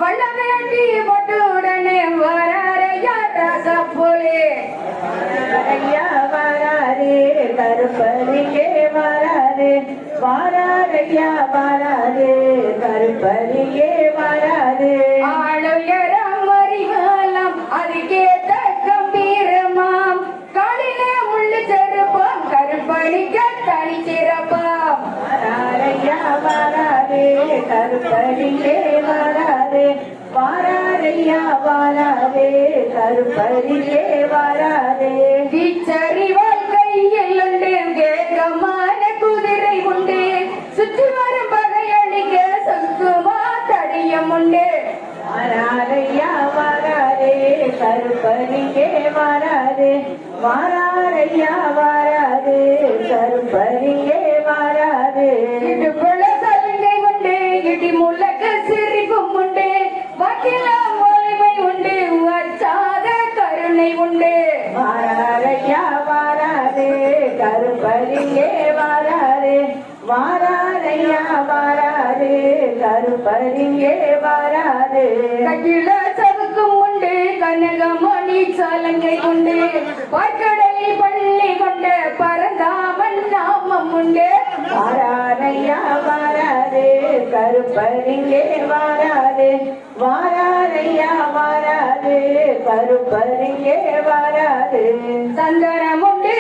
வண்ண வேண்டி பொட்டுடனே வராரையா ரசப்போலே ஐயா வராரே கருப்பரிங்கே வராரே வாராரையா வராரே கருப்பரிங்கே வராரே ஆளுயரம் அறிவாலம் அதுக்கேத்த கம்பீரமாம் காலிலே முள்ளு செருப்பம் கருப்பணிக்க தனி சிறப்பாம் வாராரையா வராரே கருப்பரிங்கே வராரே வாராரையா வராரே கருப்பரிங்கே வராரே இச்சரிவால் கையில் உண்டு வேகமான குதிரை உண்டு சுற்றி வரும் பகையளிக்க சங்குமா தடியம் உண்டு வாராரையா வராரே கருப்பரிங்கே வராரே வாராரையா வராரே கருப்பரிங்கே வராரே இடுப்புல சலுகை உண்டு இடி முழக்க சிரிப்பும் உண்டு வாக்கிலாம் ஒளிமை உண்டு வச்சாத கருணை உண்டு வாராரையா வராரே கருப்பரிங்கே வராரே வாராரையா வராரே கருப்பரிங்கே வராரே கையில சவுக்கும் உண்டு கனகமணி சலங்கை உண்டு வாய்க்கடலில் பள்ளி கொண்ட பரந்தாமன் நாமம் உண்டு வாராரையா வராரே கருப்பரிங்கே வராரே வாராரையா வராரே கருப்பரிங்கே வராரே சந்தனம் உண்டு